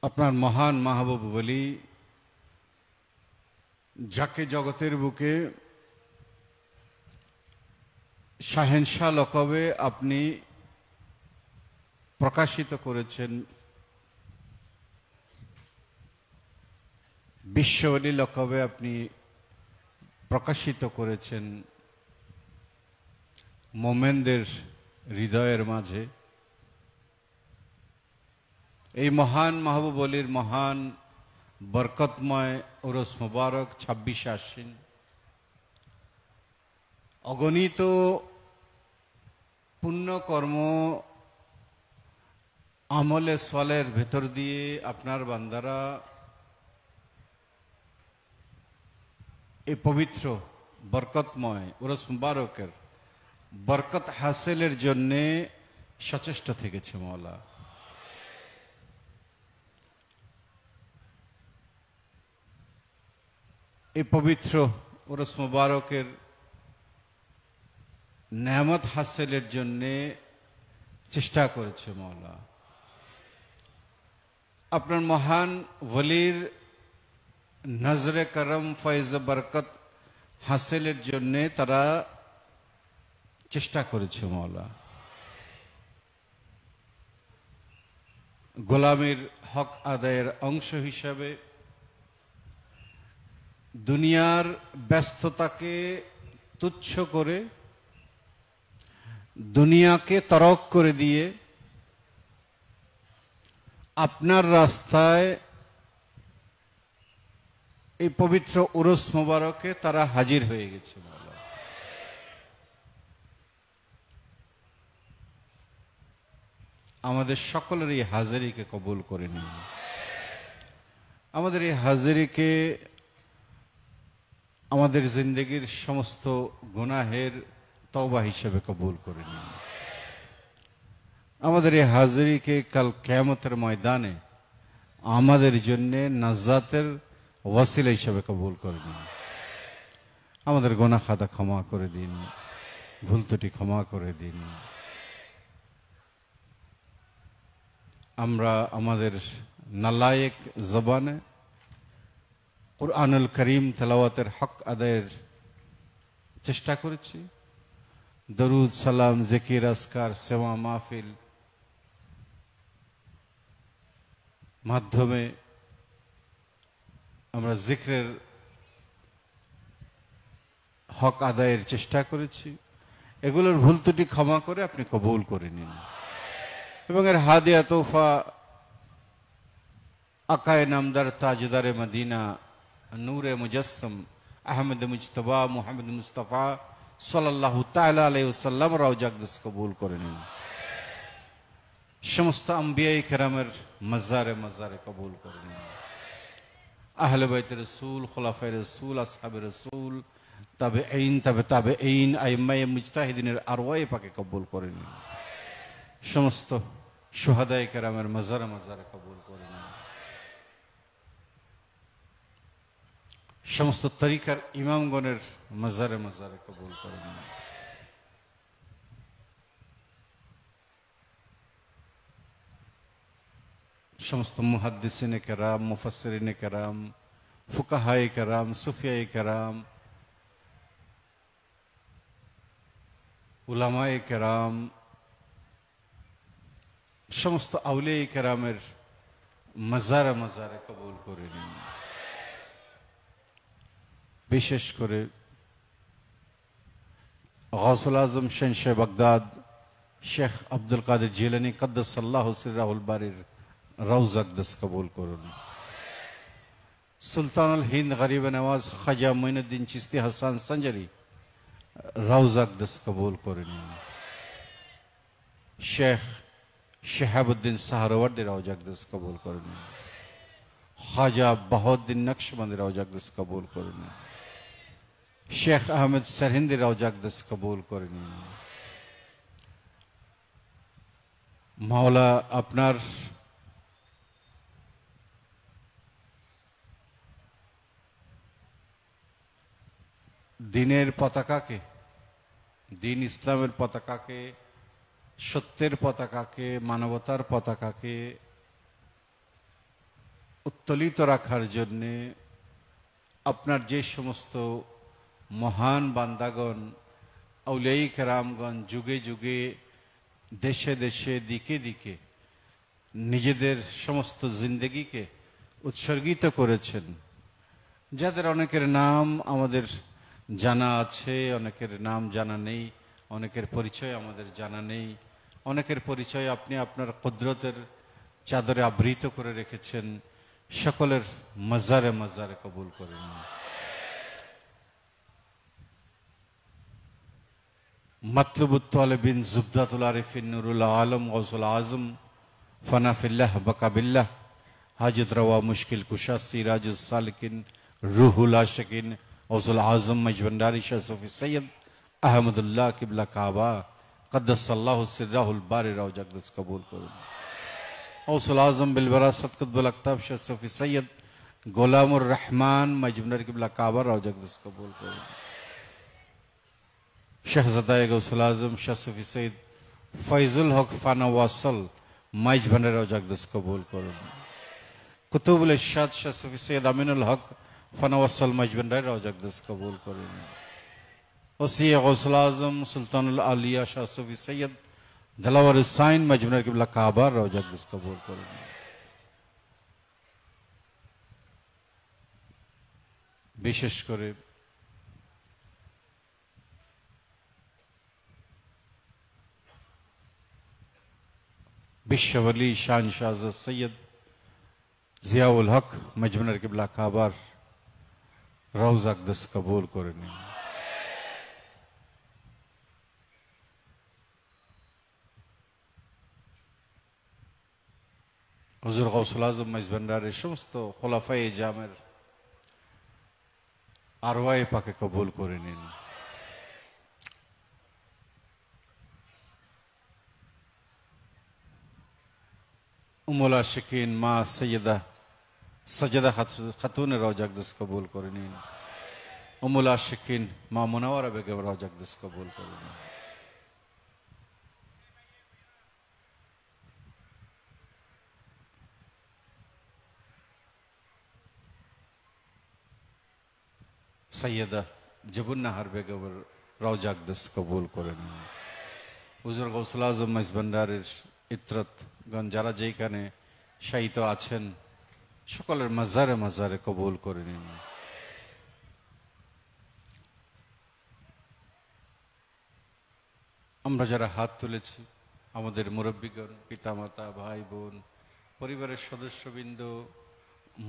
আপনার মহান মাহবুব বলি, যাকে জগতের বুকে শাহেনশাহ লকবে আপনি প্রকাশিত করেছেন, বিশ্ববলী লকবে আপনি প্রকাশিত করেছেন মোমেনদের হৃদয়ের মাঝে। এই মহান মাহবুব বলির মহান বরকতময় উরস মুবারক 26 আশ্বিন, অগণিত পুণ্যকর্ম আমলে সলের ভেতর দিয়ে আপনার বান্দারা এই পবিত্র বরকতময় উরস মুবারকের বরকত হাসিলের জন্যে সচেষ্ট থেকেছে মওলা। এই পবিত্র উরস মুবারকের নেয়ামত হাসিলের জন্যে চেষ্টা করেছে মওলা। আপনার মহান ওলির নজরে করম ফয়েজ বরকত হাসিলের জন্যে তারা চেষ্টা করেছে মওলা। গোলামের হক আদায়ের অংশ হিসাবে দুনিয়ার ব্যস্ততাকে তুচ্ছ করে, দুনিয়াকে তরক করে দিয়ে আপনার রাস্তায় এই পবিত্র উরস মোবারকে তারা হাজির হয়ে গেছে। আমাদের সকলের এই হাজিরিকে কবুল করে নিন। আমাদের এই হাজিরিকে আমাদের জিন্দগির সমস্ত গুনাহের তওবা হিসেবে কবুল করে নিন। আমাদের এই হাজিরিকে কাল কিয়ামতের ময়দানে আমাদের জন্য নাজাতের ওয়াসিলা হিসেবে কবুল করে নিন। আমাদের গুনাহ খাতা ক্ষমা করে দিন, ভুল ত্রুটি ক্ষমা করে দিন। আমরা আমাদের নালায়েক জবানে কুরআনুল করিম তেলাওয়াতের হক আদায়ের চেষ্টা করেছি। দরুদ সালাম জিকির আজকার সেবা মাহফিল মাধ্যমে আমরা জিক্রের হক আদায়ের চেষ্টা করেছি। এগুলোর ভুল ত্রুটি ক্ষমা করে আপনি কবুল করে নিন এবং এর হাদিয়া তোফা আকায়ে নামদার তাজদারে মদিনা নূরে মুজাসসম আহমদ মুজতবা মুহাম্মদ মুস্তাফা সাল্লাল্লাহু তাআলা আলাইহি ওয়াসাল্লাম রওজা আকদাস কবুল করে নিন। সমস্ত আম্বিয়ায়ে কেরামের মাজারে মাজারে কবুল করে নিন। আহলে বাইত রাসূল, খুলাফায়ে রাসূল, আসহাবে রাসূল, তাবেঈন, তাবেঈন, আইম্মায়ে মুজতাহিদিনের আরওয়ায়ে পাকে কবুল করে নিন। সমস্ত শুহাদায়ে কেরামের মাজারে মাজারে কবুল করে নিন। সমস্ত তরিকার ইমামগণের মাজারে মাজারে কবুল করে নিন। সমস্ত মুহাদ্দিসিনে কেরাম, মুফাসসিরিনে কেরাম, ফুকাহায়ে কেরাম, সুফিয়ায়ে কেরাম, উলামায়ে কেরাম, সমস্ত আউলিয়ায়ে কেরামের মাজারে মাজারে কবুল করে নিন। বিশেষ করে গাউসুল আজম শাহ বাগদাদ শেখ আব্দুল কাদের জিলানী কদ্দাসাল্লাহু সিররাহুল বারির রওজা আকদাস কবুল করুন। সুলতানুল হিন্দ গরিব নওয়াজ খাজা মুঈনুদ্দিন চিশতি হাসান সঞ্জরি রওজা আকদাস কবুল করে নিন। শেখ শিহাবুদ্দিন সাহারওয়ার্দী রওজা আকদাস কবুল করে নিন। খাজা বাহাউদ্দিন নকশবন্দি রওজা আকদাস কবুল করে নিন। শেখ আহমেদ सरहिंदी রওজা আকদাস কবুল করে নিন। মাওলা আপনার দিনের পতাকাকে, দিন ইসলামের পতাকাকে, সত্যের পতাকাকে, মানবতার পতাকাকে উত্তোলিত রাখার জন্যে আপনার যে সমস্ত মহান বান্দাগণ আউলিয়ায়ে কেরামগণ যুগে যুগে দেশে দেশে দিকে দিকে নিজেদের সমস্ত জিন্দেগিকে উৎসর্গিত করেছেন, যাদের অনেকের নাম আমাদের জানা আছে, অনেকের নাম জানা নেই, অনেকের পরিচয় আমাদের জানা নেই, অনেকের পরিচয় আপনি আপনার কুদরতের চাদরে আবৃত করে রেখেছেন। সকলের মাজারে মাজারে কবুল করেন। মাতলুবুত তালিবিন জুবদাতুল আরিফিন নুরুল আলম গৌসুল আজম ফানাফিল্লাহ বাকাবিল্লাহ হাজত রওয়া মুশকিল কুশা সিরাজুস সালিকিন রুহুল আশিকিন গৌসুল আজম মজবন্ডারি শাহ সুফি সৈয়দ আহমদুল্লাহ কিবলা কাবা কদ্দাসাল্লাহু সিররাহুল বারি রাও জাকদস কবুল করুন। গৌসুল আজম বিল বিরাসত কুতবুল আকতাব শাহ সুফি সৈয়দ গোলামুর রহমান মজবন্ডারি কিবলা কাবা রাও জাকদস কবুল করুন। শাহজাদায়ে গৌসুল আজম শাহ সুফি সৈয়দ ফয়জুল হক ফানা ওয়াসল মাইজ ভান্ডার জাকদস কবুল করুন। কুতুবুল ইরশাদ শাহ সুফি সৈয়দ আমিনুল হক ফানা ওয়াসল মাইজ ভান্ডার জাকদস কবুল করুন। ওসিয়ে গৌসুল আজম সুলতানুল আলিয়া শাহ সুফি সৈয়দ দিলাওয়ার হুসাইন মাইজ ভান্ডার কিবলা কাবা জাকদস কবুল করুন। বিশেষ করে বিশ্ববলি শান শাহ সৈয়দ জিয়াউল হক মজমুনার কিবলা কাবার রওজা আকদাস কবুল করে নিন। হুজুর গৌসুল আজম মেজভান্ডারের সমস্ত খোলাফায়ে জামের আরওয়ায়ে পাকে কবুল করে নিন। উম্মুল আশিকিন মা সৈয়দা সাজেদা খাতুনের রওজা আকদাস কবুল করে নিন। উম্মুল আশিকিন মা মুনাওয়ারা বেগম রওজা আকদাস কবুল করে নিন। সৈয়দা জবুন্নাহার বেগমের রওজা আকদাস কবুল করে নিন। হুজুর গৌসুল আজম মেজভান্ডারের ইত্রতগণ যারা যেখানে শায়িত আছেন সকলের মাজারে মাজারে কবুল করে নিন। আমরা যারা হাত তুলেছি আমাদের মুরব্বীগণ, পিতামাতা, ভাই বোন, পরিবারের সদস্যবৃন্দ,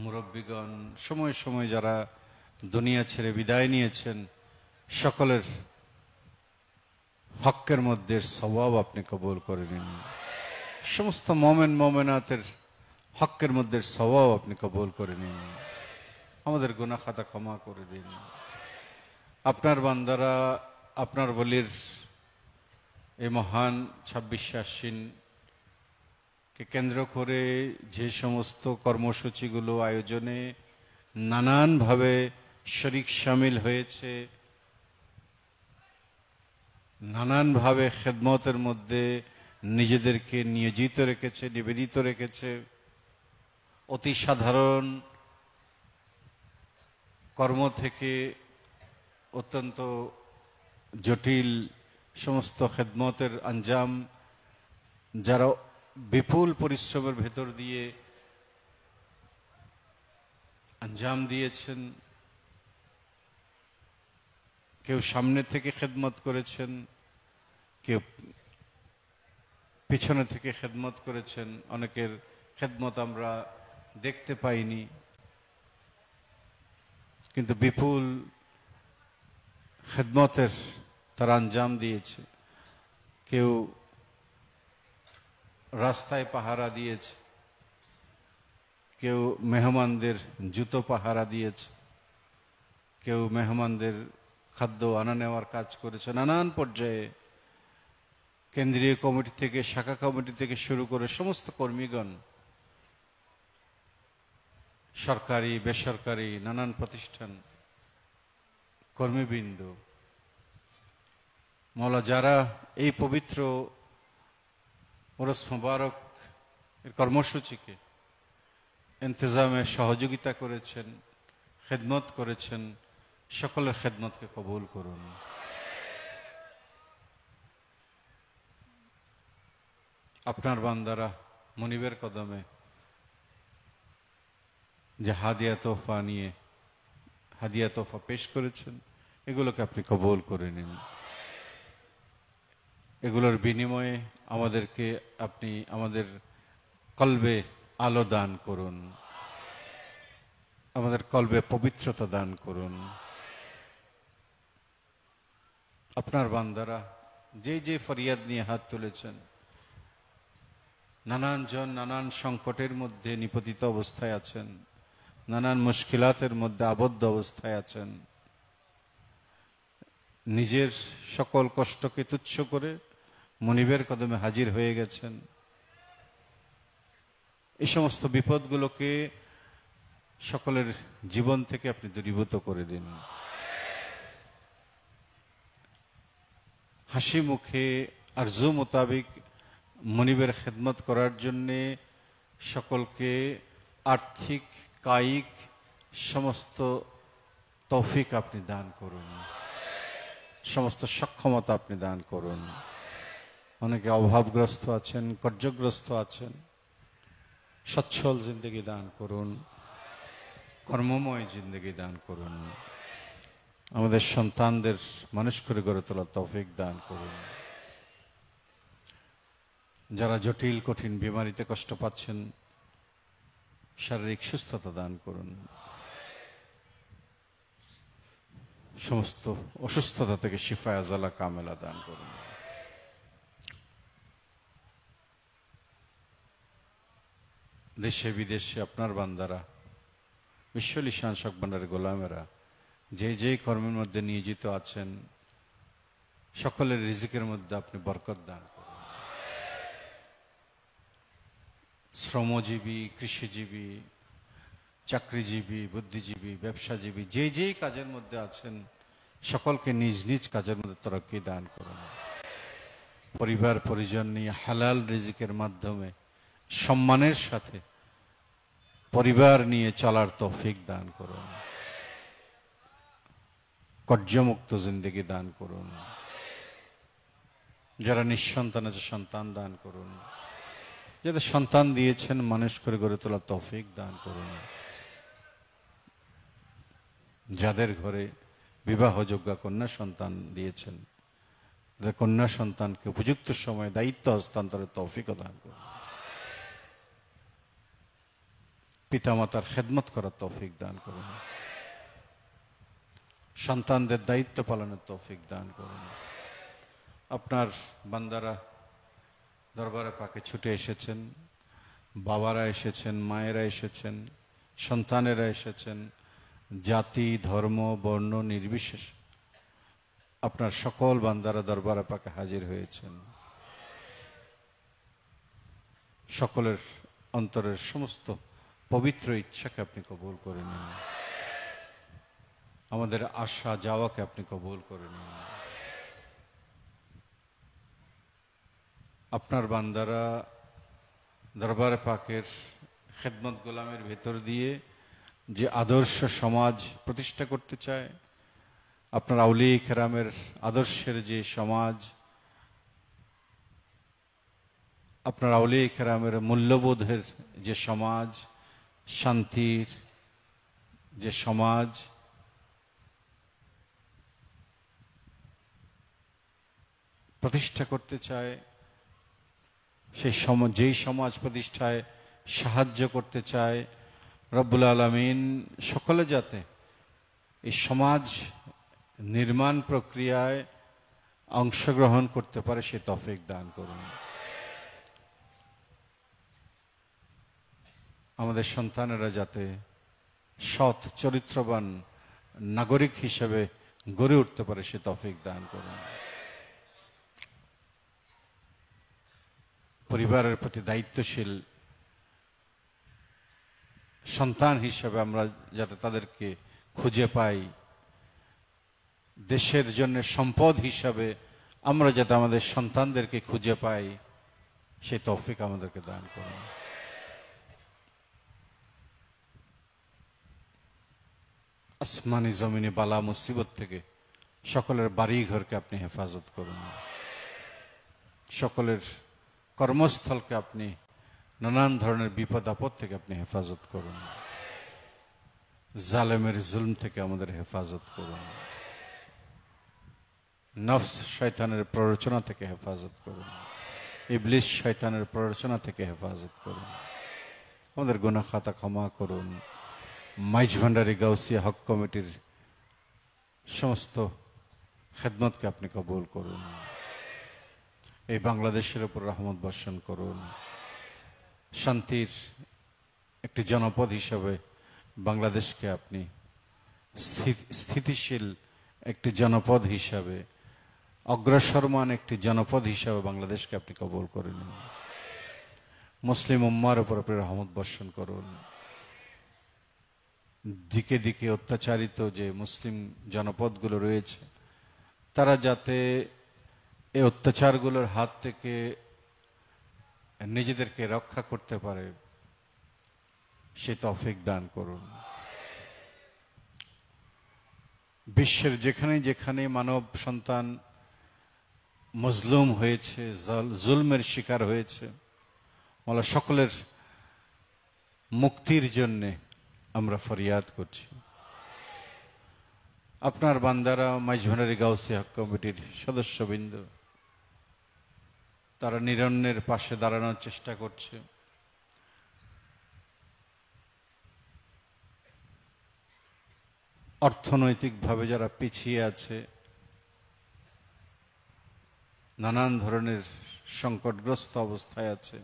মুরব্বীগণ, সময় সময় যারা দুনিয়া ছেড়ে বিদায় নিয়েছেন, সকলের হকের মধ্যে সওয়াব আপনি কবুল করে নিন। সমস্ত মোমেন মোমেনাতের হকের মধ্যে সওয়াব আপনি কবুল করে নিন। আমাদের গুনাহ খাতা ক্ষমা করে দিন। আপনার বান্দারা আপনার বলির এই মহান 26 আশ্বিনকে কেন্দ্র করে যে সমস্ত কর্মসূচিগুলো আয়োজনে নানানভাবে শরিক শামিল হয়েছে, নানানভাবে খেদমতের মধ্যে নিজেদেরকে নিয়োজিত রেখেছে, নিবেদিত রেখেছে, অতি সাধারণ কর্ম থেকে অত্যন্ত জটিল সমস্ত খেদমতের আঞ্জাম যারা বিপুল পরিশ্রমের ভেতর দিয়ে আঞ্জাম দিয়েছেন, কেউ সামনে থেকে খেদমত করেছেন, কেউ পিছনে থেকে খেদমত করেছেন, অনেকের খেদমত আমরা দেখতে পাইনি, কিন্তু বিপুল খেদমতের তারা আঞ্জাম দিয়েছে। কেউ রাস্তায় পাহারা দিয়েছে, কেউ মেহমানদের জুতো পাহারা দিয়েছে, কেউ মেহমানদের খাদ্য আনা নেওয়ার কাজ করেছে। নানান পর্যায়ে কেন্দ্রীয় কমিটি থেকে, শাখা কমিটি থেকে শুরু করে সমস্ত কর্মীগণ, সরকারি বেসরকারি নানান প্রতিষ্ঠান কর্মীবৃন্দ, মওলা যারা এই পবিত্র ওরস মুবারক এর কর্মসূচিকে ইন্তজামে সহযোগিতা করেছেন, খেদমত করেছেন, সকলের খেদমতকে কবুল করুন। আপনার বান্দারা মনিবের কদমে যে হাদিয়া তোহফা নিয়ে হাদিয়া তোহফা পেশ করেছেন, এগুলোকে আপনি কবুল করে নিন। এগুলোর বিনিময়ে আমাদেরকে আপনি আমাদের কলবে আলো দান করুন, আমাদের কলবে পবিত্রতা দান করুন। আপনার বান্দারা যে যে ফরিয়াদ নিয়ে হাত তুলেছেন, নানান জন নানান সংকটের মধ্যে নিপতিত অবস্থায় আছেন, নানান মুশকিলাতের মধ্যে আবদ্ধ অবস্থায় আছেন, নিজের সকল কষ্টকে তুচ্ছ করে মনিবের কদমে হাজির হয়ে গেছেন। এই সমস্ত বিপদগুলোকে সকলের জীবন থেকে আপনি দূরীভূত করে দিন। হাসি মুখে আরজু মোতাবিক মনিবের খেদমত করার জন্যে সকলকে আর্থিক কায়িক সমস্ত তৌফিক আপনি দান করুন, সমস্ত সক্ষমতা আপনি দান করুন। অনেকে অভাবগ্রস্ত আছেন, কর্যগ্রস্ত আছেন, সচ্ছল জিন্দগি দান করুন, কর্মময় জিন্দগি দান করুন। আমাদের সন্তানদের মানুষ করে গড়ে তোলার তৌফিক দান করুন। যারা জটিল কঠিন বিমারিতে কষ্ট পাচ্ছেন, শারীরিক সুস্থতা দান করুন। সমস্ত অসুস্থতা থেকে শিফা আজালা কামেলা দান করুন। দেশে বিদেশে আপনার বান্দারা, বিশ্ব লিশান শক ভান্ডারের গোলামেরা যে যে কর্মের মধ্যে নিয়োজিত আছেন, সকলের রিজিকের মধ্যে আপনি বরকত দান করুন। শ্রমজীবী, কৃষিজীবী, চাকরিজীবী, বুদ্ধিজীবী, ব্যবসাজীবী যে যে কাজের মধ্যে আছেন, সকলকে নিজ নিজ কাজের মধ্যে তরক্কি দান করুন। পরিবার পরিজন নিয়ে হালাল রিজিকের মাধ্যমে সম্মানের সাথে পরিবার নিয়ে চলার তৌফিক দান করুন। কর্যমুক্ত জিন্দেগি দান করুন। যারা নিঃসন্তান আছে সন্তান দান করুন। যাদের সন্তান দিয়েছেন মানুষ করে গড়ে তোলার তৌফিক দান করুন। যাদের ঘরে বিবাহযোগ্য কন্যা সন্তান দিয়েছেন, তাদের কন্যা সন্তানকে উপযুক্ত সময়ে দায়িত্ব হস্তান্তরের তৌফিক দান করুন। পিতামাতার খেদমত করার তৌফিক দান করুন। সন্তানদের দায়িত্ব পালনের তৌফিক দান করুন। আপনার বান্দারা দরবারে পাকে ছুটে এসেছেন, বাবারা এসেছেন, মায়েরা এসেছেন, সন্তানেরা এসেছেন, জাতি ধর্ম বর্ণ নির্বিশেষ আপনার সকল বান্দারা দরবারে পাকে হাজির হয়েছেন। সকলের অন্তরের সমস্ত পবিত্র ইচ্ছাকে আপনি কবুল করে নিন। আমাদের আশা যাওয়াকে আপনি কবুল করে নিন। আপনার বান্দারা দরবারে পাকের খেদমত গোলামের ভেতর দিয়ে যে আদর্শ সমাজ প্রতিষ্ঠা করতে চায়, আপনার আউলিয়া কেরামের আদর্শের যে সমাজ, আপনার আউলিয়া কেরামের মূল্যবোধের যে সমাজ, শান্তির যে সমাজ, প্রতিষ্ঠা করতে চায়, সেই যেই সমাজ প্রতিষ্ঠায় সাহায্য করতে চায়, রব্বুল আলামিন সকলে যাতে এই সমাজ নির্মাণ প্রক্রিয়ায় অংশগ্রহণ করতে পারে সে তৌফিক দান করুন। আমাদের সন্তানেরা যাতে সৎ চরিত্রবান নাগরিক হিসেবে গড়ে উঠতে পারে সে তৌফিক দান করুন। পরিবারের প্রতি দায়িত্বশীল সন্তান হিসেবে আমরা যাতে তাদেরকে খুঁজে পাই, দেশের জন্য সম্পদ হিসাবে আমরা যাতে আমাদের সন্তানদেরকে খুঁজে পাই, সেই তৌফিক আমাদেরকে দান করুন। আসমানি জমিনে বালা মুসিবত থেকে সকলের বাড়ি ঘরকে আপনি হেফাজত করুন, সকলের কর্মস্থলকে আপনি নানান ধরনের বিপদ আপদ থেকে আপনি হেফাজত করুন, জালেমের জুলম থেকে আমাদের হেফাজত করুন, নফস শয়তানের প্ররোচনা থেকে হেফাজত করুন, ইবলিস শয়তানের প্ররোচনা থেকে হেফাজত করুন, আমাদের গুনাহ খাতা ক্ষমা করুন। মাইজ ভান্ডারী গাউসিয়া হক কমিটির সমস্ত খেদমতকে আপনি কবুল করুন, এই বাংলাদেশের উপর রহমত বর্ষণ করুন, শান্তির একটি জনপদ হিসাবে বাংলাদেশকে আপনি স্থিতিশীল একটি জনপদ হিসাবে, অগ্রসরমান একটি জনপদ হিসাবে বাংলাদেশকে আপনি কবুল করে নিন। মুসলিম উম্মার উপর আপনি রহমত বর্ষণ করুন। দিকে দিকে অত্যাচারিত যে মুসলিম জনপদগুলো রয়েছে, তারা যাতে এই অত্যাচারগুলোর হাত থেকে নিজেদেরকে রক্ষা করতে পারে, সে তৌফিক দান করুন। বিশ্বের যেখানে যেখানে মানব সন্তান মজলুম হয়েছে, জুলমের শিকার হয়েছে, মোলা সকলের মুক্তির জন্যে আমরা ফরিয়াদ করছি। আপনার বান্দারা মাইজ ভান্ডারী গাউসিয়া হক কমিটির সদস্যবৃন্দ, তারা নিরন্নের পাশে দাঁড়ানোর চেষ্টা করছে। অর্থনৈতিকভাবে যারা পিছিয়ে আছে, নানান ধরনের সংকটগ্রস্ত অবস্থায় আছে,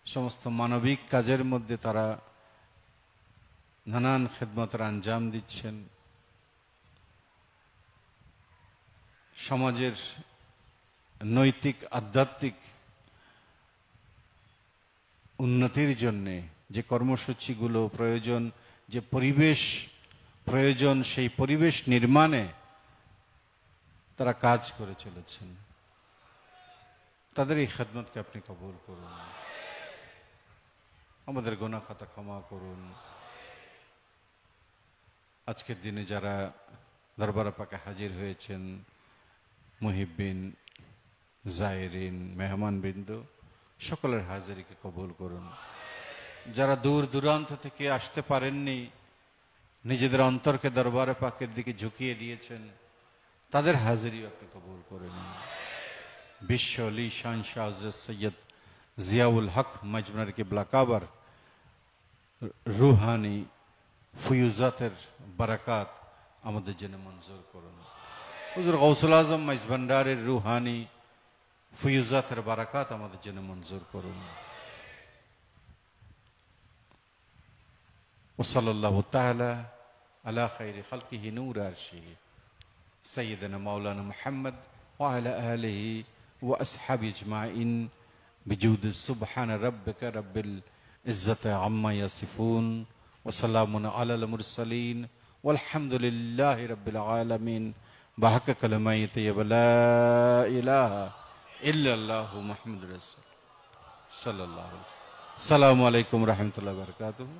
সমস্ত মানবিক কাজের মধ্যে তারা নানান খেদমতের আঞ্জাম দিচ্ছেন। সমাজের নৈতিক আধ্যাত্মিক উন্নতির জন্যে যে কর্মসূচিগুলো প্রয়োজন, যে পরিবেশ প্রয়োজন, সেই পরিবেশ নির্মাণে তারা কাজ করে চলেছেন। তাদের এই খেদমতকে আপনি কবুল করুন, আমাদের গুনাহ খাতা ক্ষমা করুন। আজকের দিনে যারা দরবার পাকে হাজির হয়েছেন, মুহিব্বিন, জায়েরিন, মেহমানবৃন্দ, সকলের হাজিরিকে কবুল করুন। যারা দূর দূরান্ত থেকে আসতে পারেননি, নিজেদের অন্তরকে দরবারে পাকের দিকে ঝুঁকিয়ে দিয়েছেন, তাদের হাজিরি আপনি কবুল করে নিন। বিশ্ব আলী শান শাহ হযরত সৈয়দ জিয়াউল হক মাইজ ভান্ডারী কিবলা কাবার রুহানি ফুয়ুজাতের বারাকাত আমাদের জন্য মঞ্জুর করুন। হুজুর গৌসুল আজম মাইজ ভান্ডারীর রুহানি ফুয়ুজাতের বারাকাত আমাদের জন্য মঞ্জুর করুন। ওয়াসাল্লাল্লাহু তাআলা আলা খায়রি খালকিহি নূর আরশিহি সাইয়্যিদানা মাওলানা মুহাম্মদ ওয়া আলা আলিহি ওয়া আসহাবিহি আজমাইন বিজুদি সুবহান রাব্বিকা রাব্বিল ইজ্জাতি আম্মা ইয়াসিফুন ওয়া সালামুন আলাল মুরসালিন ওয়ালহামদুলিল্লাহি রাব্বিল আলামিন বিহাক্কি কালিমায়ে তাইয়্যিবা লা ইলাহা ইল্লাল্লাহু মুহাম্মাদুর রাসূল সাল্লাল্লাহু আলাইহি ওয়াসাল্লাম। আসসালামু আলাইকুম ওয়া রাহমাতুল্লাহি ওয়া বারাকাতুহু।